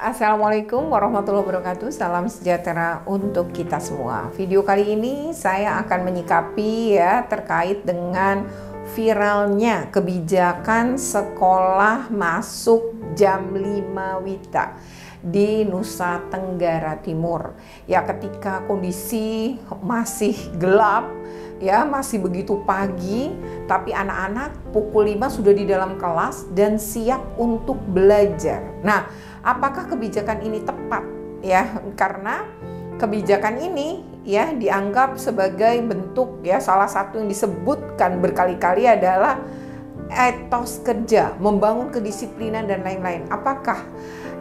Assalamualaikum warahmatullahi wabarakatuh. Salam sejahtera untuk kita semua. Video kali ini saya akan menyikapi terkait dengan viralnya kebijakan sekolah masuk jam 5 WITA di Nusa Tenggara Timur. Ya, ketika kondisi masih gelap, masih begitu pagi, tapi anak-anak pukul 5 sudah di dalam kelas dan siap untuk belajar. Nah, apakah kebijakan ini tepat? Karena kebijakan ini dianggap sebagai bentuk salah satu yang disebutkan berkali-kali adalah etos kerja, membangun kedisiplinan dan lain-lain. Apakah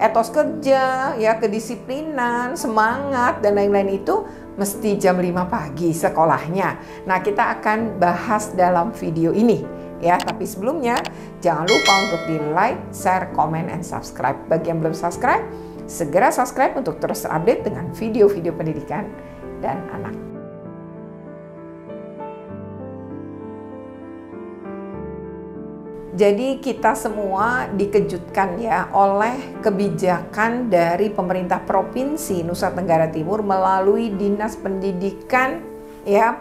etos kerja, kedisiplinan, semangat dan lain-lain itu mesti jam 5 pagi sekolahnya? Nah, kita akan bahas dalam video ini tapi sebelumnya jangan lupa untuk di like, share, comment, and subscribe. Bagi yang belum subscribe, segera subscribe untuk terus update dengan video-video pendidikan dan anak. Jadi kita semua dikejutkan oleh kebijakan dari pemerintah Provinsi Nusa Tenggara Timur melalui Dinas Pendidikan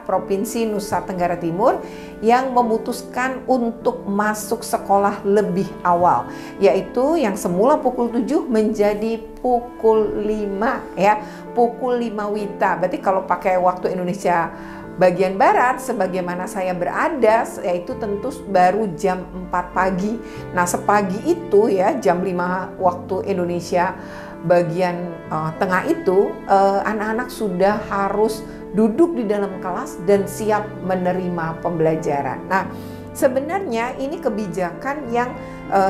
Provinsi Nusa Tenggara Timur yang memutuskan untuk masuk sekolah lebih awal, yaitu yang semula pukul 7 menjadi pukul 5 pukul 5 WITA. Berarti kalau pakai waktu Indonesia bagian barat sebagaimana saya berada, yaitu tentu baru jam 4 pagi. Nah, sepagi itu jam 5 waktu Indonesia bagian tengah itu anak-anak sudah harus duduk di dalam kelas dan siap menerima pembelajaran. Nah, sebenarnya ini kebijakan yang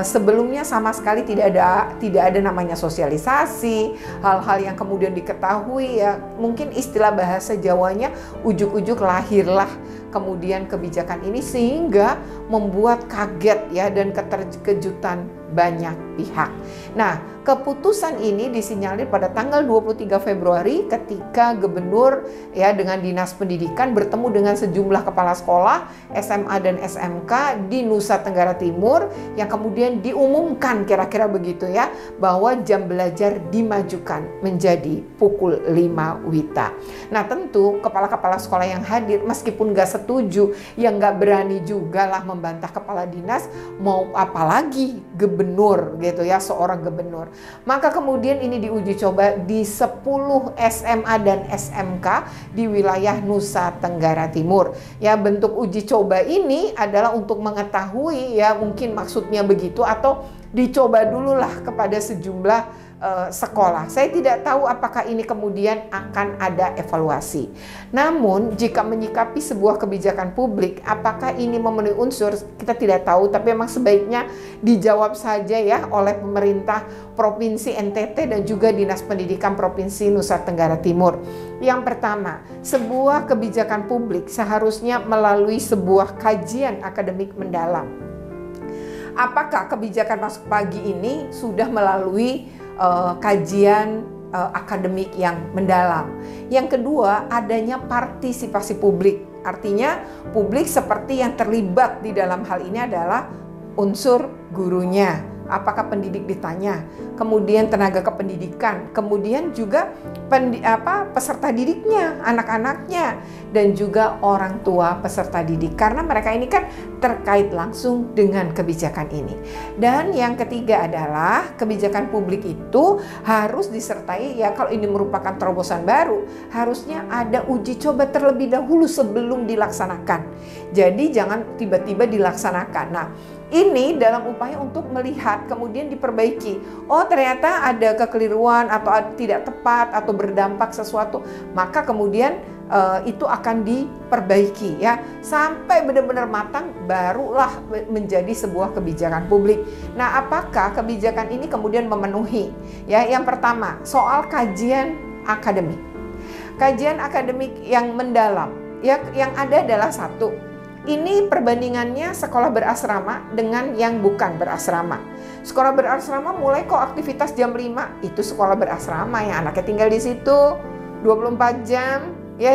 sebelumnya sama sekali tidak ada namanya sosialisasi, hal-hal yang kemudian diketahui mungkin istilah bahasa Jawanya ujuk-ujuk lahirlah kemudian kebijakan ini sehingga membuat kaget dan keterkejutan banyak pihak. Nah, keputusan ini disinyalir pada tanggal 23 Februari ketika Gubernur dengan Dinas Pendidikan bertemu dengan sejumlah kepala sekolah SMA dan SMK di Nusa Tenggara Timur yang kemudian diumumkan kira-kira begitu bahwa jam belajar dimajukan menjadi pukul 5 WITA. Nah, tentu kepala-kepala sekolah yang hadir meskipun gak setuju, yang gak berani juga lah membantah kepala dinas, mau apalagi gubernur seorang gubernur. Maka kemudian ini diuji coba di 10 SMA dan SMK di wilayah Nusa Tenggara Timur. Bentuk uji coba ini adalah untuk mengetahui mungkin maksudnya begitu atau dicoba dululah kepada sejumlah sekolah. Saya tidak tahu apakah ini kemudian akan ada evaluasi. Namun jika menyikapi sebuah kebijakan publik, apakah ini memenuhi unsur, kita tidak tahu. Tapi memang sebaiknya dijawab saja oleh pemerintah Provinsi NTT dan juga Dinas Pendidikan Provinsi Nusa Tenggara Timur. Yang pertama, sebuah kebijakan publik seharusnya melalui sebuah kajian akademik mendalam. Apakah kebijakan masuk pagi ini sudah melalui kajian akademik yang mendalam? Yang kedua, adanya partisipasi publik. Artinya publik seperti yang terlibat di dalam hal ini adalah unsur gurunya. Apakah pendidik ditanya, kemudian tenaga kependidikan, kemudian juga peserta didiknya, anak-anaknya, dan juga orang tua peserta didik. Karena mereka ini kan terkait langsung dengan kebijakan ini. Dan yang ketiga adalah kebijakan publik itu harus disertai, kalau ini merupakan terobosan baru, harusnya ada uji coba terlebih dahulu sebelum dilaksanakan. Jadi jangan tiba-tiba dilaksanakan. Nah, ini dalam upaya untuk melihat kemudian diperbaiki. Oh, ternyata ada kekeliruan atau tidak tepat atau berdampak sesuatu, maka kemudian itu akan diperbaiki sampai benar-benar matang, barulah menjadi sebuah kebijakan publik. Nah, apakah kebijakan ini kemudian memenuhi? Yang pertama, soal kajian akademik. Kajian akademik yang mendalam, yang ada adalah satu, ini perbandingannya sekolah berasrama dengan yang bukan berasrama. Sekolah berasrama mulai kok aktivitas jam 5, itu sekolah berasrama yang anaknya tinggal di situ 24 jam,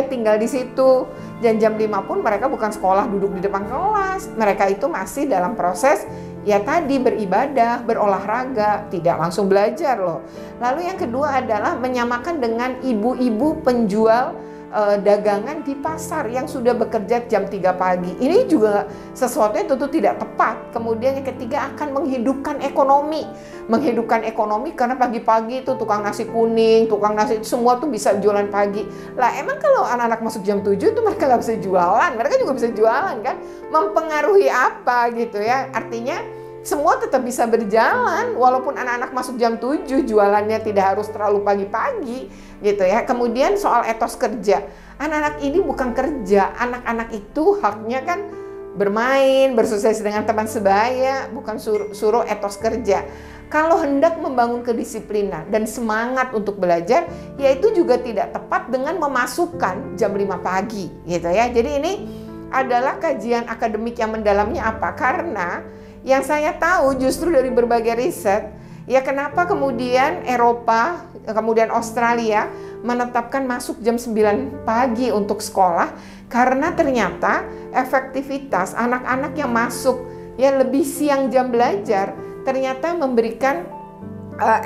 tinggal di situ. Dan jam 5 pun mereka bukan sekolah duduk di depan kelas. Mereka itu masih dalam proses ya tadi beribadah, berolahraga, tidak langsung belajar loh. Lalu yang kedua adalah menyamakan dengan ibu-ibu penjual dagangan di pasar yang sudah bekerja jam 3 pagi. Ini juga sesuatu yang tentu tidak tepat. Kemudian yang ketiga akan menghidupkan ekonomi. Menghidupkan ekonomi karena pagi-pagi itu tukang nasi kuning, tukang nasi semua tuh bisa jualan pagi. Lah emang kalau anak-anak masuk jam 7 itu mereka nggak bisa jualan. Mereka juga bisa jualan kan. Mempengaruhi apa gitu ya. Artinya semua tetap bisa berjalan walaupun anak-anak masuk jam 7, jualannya tidak harus terlalu pagi-pagi gitu ya. Kemudian soal etos kerja, anak-anak ini bukan kerja, anak-anak itu haknya kan bermain, bersosialisasi dengan teman sebaya, bukan suruh etos kerja. Kalau hendak membangun kedisiplinan dan semangat untuk belajar, ya itu juga tidak tepat dengan memasukkan jam 5 pagi gitu ya. Jadi ini adalah kajian akademik yang mendalamnya apa? Karena yang saya tahu justru dari berbagai riset, ya kenapa kemudian Eropa, kemudian Australia menetapkan masuk jam 9 pagi untuk sekolah, karena ternyata efektivitas anak-anak yang masuk ya lebih siang jam belajar ternyata memberikan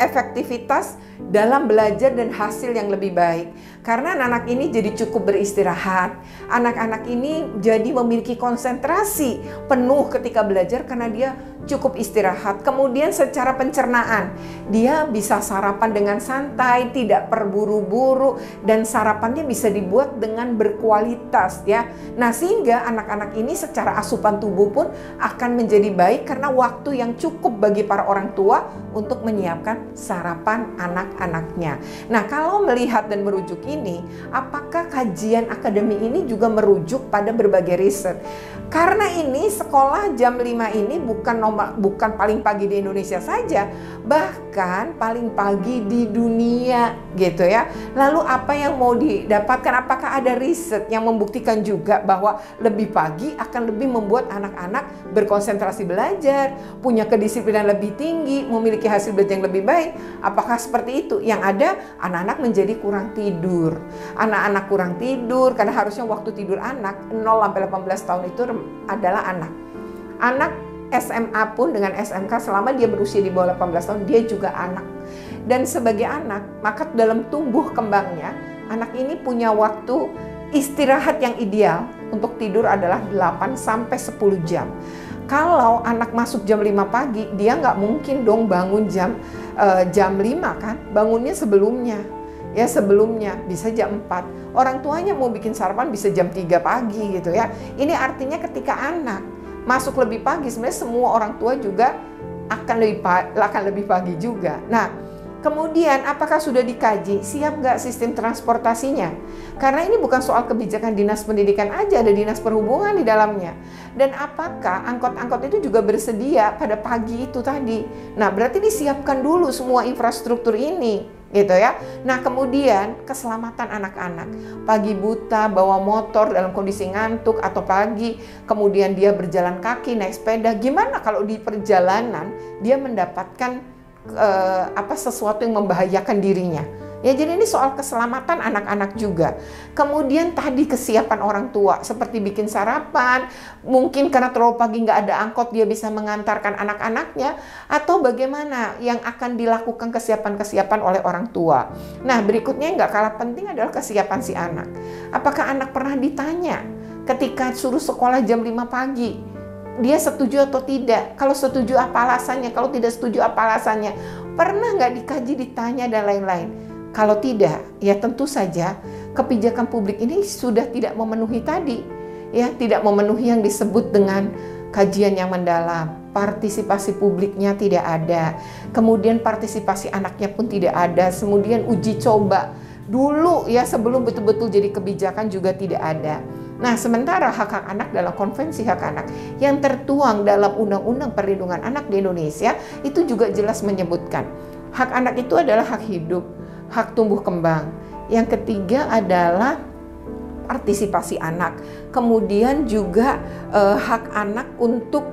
efektivitas dalam belajar dan hasil yang lebih baik. Karena anak-anak ini jadi cukup beristirahat. Anak-anak ini jadi memiliki konsentrasi penuh ketika belajar karena dia cukup istirahat. Kemudian secara pencernaan, dia bisa sarapan dengan santai, tidak terburu-buru, dan sarapannya bisa dibuat dengan berkualitas ya. Nah, sehingga anak-anak ini secara asupan tubuh pun akan menjadi baik karena waktu yang cukup bagi para orang tua untuk menyiapkan sarapan anak-anaknya. Nah, kalau melihat dan merujuk ini, apakah kajian akademik ini juga merujuk pada berbagai riset? Karena ini sekolah jam 5 ini bukan paling pagi di Indonesia saja, bahkan paling pagi di dunia gitu ya. Lalu apa yang mau didapatkan? Apakah ada riset yang membuktikan juga bahwa lebih pagi akan lebih membuat anak-anak berkonsentrasi belajar, punya kedisiplinan lebih tinggi, memiliki hasil belajar yang lebih baik? Apakah seperti itu? Yang ada anak-anak menjadi kurang tidur. Anak-anak kurang tidur karena harusnya waktu tidur anak 0 sampai 18 tahun itu adalah anak. Anak SMA pun dengan SMK selama dia berusia di bawah 18 tahun dia juga anak. Dan sebagai anak, maka dalam tumbuh kembangnya anak ini punya waktu istirahat yang ideal untuk tidur adalah 8 sampai 10 jam. Kalau anak masuk jam 5 pagi, dia nggak mungkin dong bangun jam 5 kan, bangunnya sebelumnya. Ya sebelumnya bisa jam 4. Orang tuanya mau bikin sarapan bisa jam 3 pagi gitu ya. Ini artinya ketika anak masuk lebih pagi, sebenarnya semua orang tua juga akan lebih pagi juga. Nah, kemudian apakah sudah dikaji siap nggak sistem transportasinya? Karena ini bukan soal kebijakan dinas pendidikan aja, ada dinas perhubungan di dalamnya. Dan apakah angkot-angkot itu juga bersedia pada pagi itu tadi? Nah, berarti disiapkan dulu semua infrastruktur ini. Gitu ya. Nah, kemudian keselamatan anak-anak. Pagi buta, bawa motor dalam kondisi ngantuk atau pagi, kemudian dia berjalan kaki, naik sepeda. Gimana kalau di perjalanan dia mendapatkan sesuatu yang membahayakan dirinya? Ya, jadi ini soal keselamatan anak-anak juga. Kemudian tadi kesiapan orang tua seperti bikin sarapan, mungkin karena terlalu pagi nggak ada angkot dia bisa mengantarkan anak-anaknya, atau bagaimana yang akan dilakukan kesiapan-kesiapan oleh orang tua. Nah, berikutnya yang nggak kalah penting adalah kesiapan si anak. Apakah anak pernah ditanya ketika suruh sekolah jam 5 pagi? Dia setuju atau tidak? Kalau setuju apa alasannya? Kalau tidak setuju apa alasannya? Pernah nggak dikaji, ditanya, dan lain-lain? Kalau tidak, ya tentu saja kebijakan publik ini sudah tidak memenuhi tadi, ya tidak memenuhi yang disebut dengan kajian yang mendalam. Partisipasi publiknya tidak ada, kemudian partisipasi anaknya pun tidak ada, kemudian uji coba dulu ya sebelum betul-betul jadi kebijakan juga tidak ada. Nah, sementara hak-hak anak dalam konvensi hak anak yang tertuang dalam Undang-Undang Perlindungan Anak di Indonesia itu juga jelas menyebutkan hak anak itu adalah hak hidup, hak tumbuh kembang. Yang ketiga adalah partisipasi anak. Kemudian juga hak anak untuk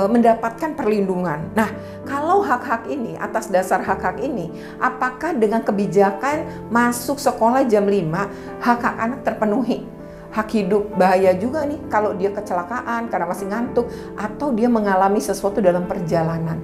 mendapatkan perlindungan. Nah, kalau hak-hak ini, atas dasar hak-hak ini, apakah dengan kebijakan masuk sekolah jam 5 hak-hak anak terpenuhi? hak hidup. Bahaya juga nih kalau dia kecelakaan karena masih ngantuk, atau dia mengalami sesuatu dalam perjalanan.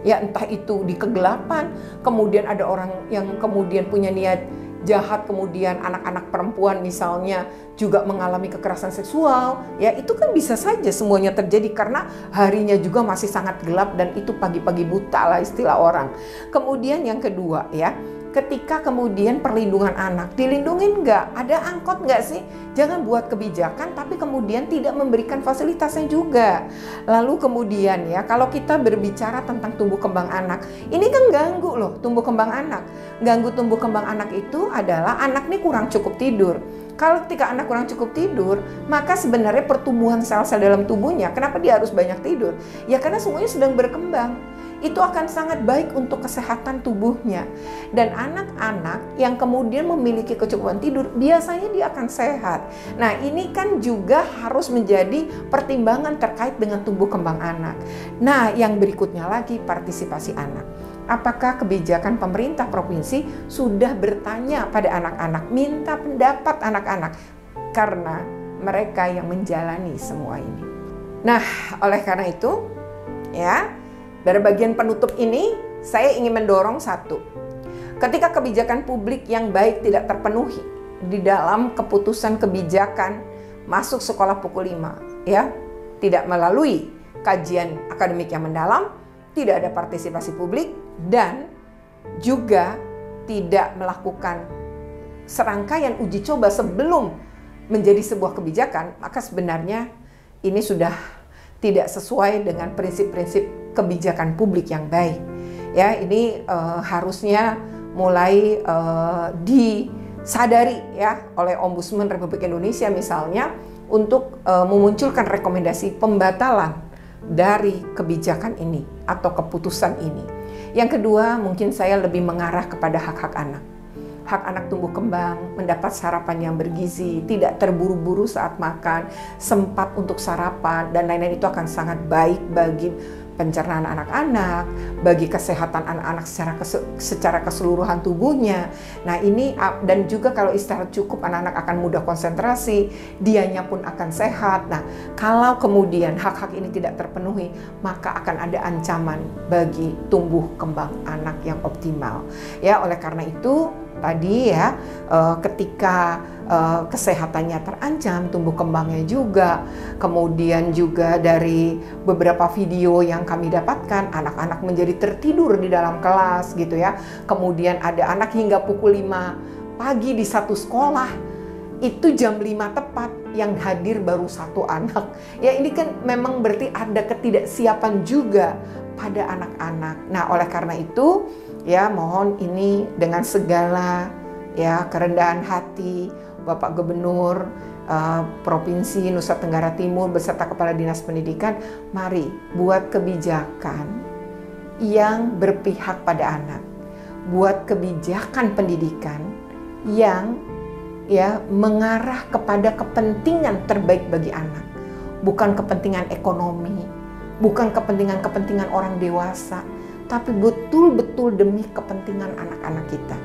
Ya entah itu di kegelapan, kemudian ada orang yang kemudian punya niat jahat, kemudian anak-anak perempuan misalnya juga mengalami kekerasan seksual, ya itu kan bisa saja semuanya terjadi karena harinya juga masih sangat gelap dan itu pagi-pagi buta lah istilah orang. Kemudian yang kedua ya, ketika kemudian perlindungan anak, dilindungin nggak? Ada angkot nggak sih? Jangan buat kebijakan tapi kemudian tidak memberikan fasilitasnya juga. Lalu kemudian ya, kalau kita berbicara tentang tumbuh kembang anak, ini kan ganggu loh tumbuh kembang anak. Ganggu tumbuh kembang anak itu adalah anak nih kurang cukup tidur. Kalau ketika anak kurang cukup tidur, maka sebenarnya pertumbuhan sel-sel dalam tubuhnya, kenapa dia harus banyak tidur? Ya karena semuanya sedang berkembang. Itu akan sangat baik untuk kesehatan tubuhnya. Dan anak-anak yang kemudian memiliki kecukupan tidur, biasanya dia akan sehat. Nah ini kan juga harus menjadi pertimbangan terkait dengan tumbuh kembang anak. Nah yang berikutnya lagi, partisipasi anak. Apakah kebijakan pemerintah provinsi sudah bertanya pada anak-anak, minta pendapat anak-anak? Karena mereka yang menjalani semua ini. Nah oleh karena itu ya, dari bagian penutup ini, saya ingin mendorong satu. Ketika kebijakan publik yang baik tidak terpenuhi di dalam keputusan kebijakan masuk sekolah pukul 5, ya, tidak melalui kajian akademik yang mendalam, tidak ada partisipasi publik, dan juga tidak melakukan serangkaian uji coba sebelum menjadi sebuah kebijakan, maka sebenarnya ini sudah tidak sesuai dengan prinsip-prinsip kebijakan publik yang baik. Ya, ini harusnya mulai disadari ya oleh Ombudsman Republik Indonesia misalnya untuk memunculkan rekomendasi pembatalan dari kebijakan ini atau keputusan ini. Yang kedua, mungkin saya lebih mengarah kepada hak-hak anak. Hak anak tumbuh kembang, mendapat sarapan yang bergizi, tidak terburu-buru saat makan, sempat untuk sarapan, dan lain-lain itu akan sangat baik bagi pencernaan anak-anak, bagi kesehatan anak-anak secara keseluruhan tubuhnya. Nah ini, dan juga kalau istirahat cukup, anak-anak akan mudah konsentrasi, dianya pun akan sehat. Nah kalau kemudian hak-hak ini tidak terpenuhi, maka akan ada ancaman bagi tumbuh kembang anak yang optimal. Ya, oleh karena itu tadi ya, ketika kesehatannya terancam, tumbuh kembangnya juga, kemudian juga dari beberapa video yang kami dapatkan, anak-anak menjadi tertidur di dalam kelas gitu ya. Kemudian ada anak hingga pukul 5 pagi di satu sekolah, itu jam 5 tepat yang hadir baru satu anak. Ya ini kan memang berarti ada ketidaksiapan juga pada anak-anak. Nah oleh karena itu ya, mohon ini dengan segala ya kerendahan hati Bapak Gubernur Provinsi Nusa Tenggara Timur beserta Kepala Dinas Pendidikan, mari buat kebijakan yang berpihak pada anak. Buat kebijakan pendidikan yang ya mengarah kepada kepentingan terbaik bagi anak. Bukan kepentingan ekonomi, bukan kepentingan-kepentingan orang dewasa, tapi betul-betul demi kepentingan anak-anak kita.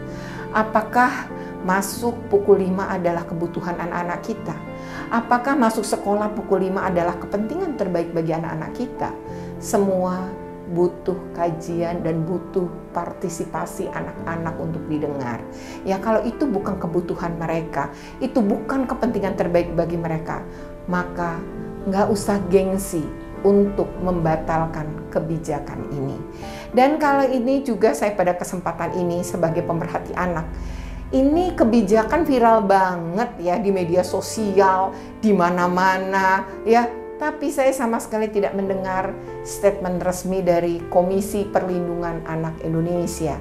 Apakah masuk pukul 5 adalah kebutuhan anak-anak kita? Apakah masuk sekolah pukul 5 adalah kepentingan terbaik bagi anak-anak kita? Semua butuh kajian dan butuh partisipasi anak-anak untuk didengar. Ya kalau itu bukan kebutuhan mereka, itu bukan kepentingan terbaik bagi mereka, maka nggak usah gengsi untuk membatalkan kebijakan ini. Dan kalau ini juga saya pada kesempatan ini sebagai pemerhati anak, ini kebijakan viral banget ya di media sosial, di mana-mana ya. Tapi saya sama sekali tidak mendengar statement resmi dari Komisi Perlindungan Anak Indonesia.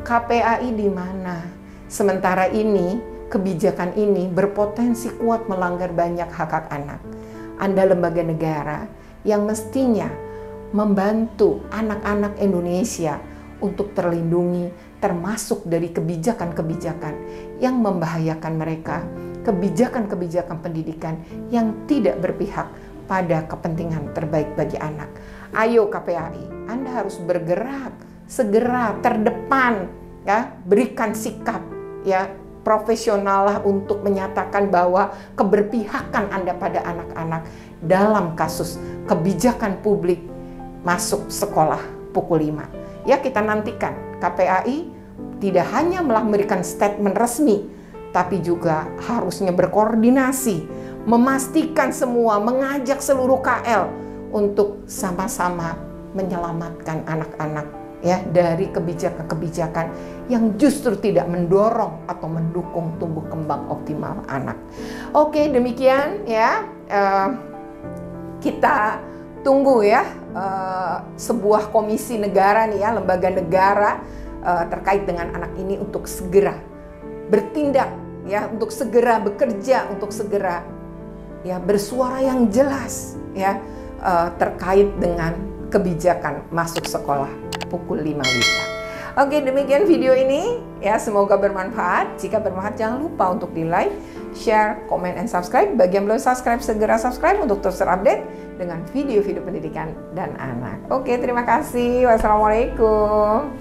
KPAI di mana? Sementara ini kebijakan ini berpotensi kuat melanggar banyak hak-hak anak. Anda lembaga negara yang mestinya membantu anak-anak Indonesia untuk terlindungi, termasuk dari kebijakan-kebijakan yang membahayakan mereka, kebijakan-kebijakan pendidikan yang tidak berpihak pada kepentingan terbaik bagi anak. Ayo KPAI, Anda harus bergerak segera terdepan ya, berikan sikap ya profesional lah untuk menyatakan bahwa keberpihakan Anda pada anak-anak dalam kasus kebijakan publik masuk sekolah pukul 5. Ya, kita nantikan KPAI tidak hanya memberikan statement resmi, tapi juga harusnya berkoordinasi, memastikan semua, mengajak seluruh KL untuk sama-sama menyelamatkan anak-anak ya dari kebijakan-kebijakan yang justru tidak mendorong atau mendukung tumbuh kembang optimal anak. Oke, demikian ya, kita tunggu ya sebuah komisi negara nih ya, lembaga negara terkait dengan anak ini untuk segera bertindak ya, untuk segera bekerja, untuk segera ya bersuara yang jelas ya terkait dengan kebijakan masuk sekolah pukul 5 WITA. Oke, demikian video ini ya, semoga bermanfaat. Jika bermanfaat jangan lupa untuk di like, share, comment, and subscribe. Bagi yang belum subscribe, segera subscribe untuk terus terupdate dengan video-video pendidikan dan anak. Oke, terima kasih. Wassalamualaikum.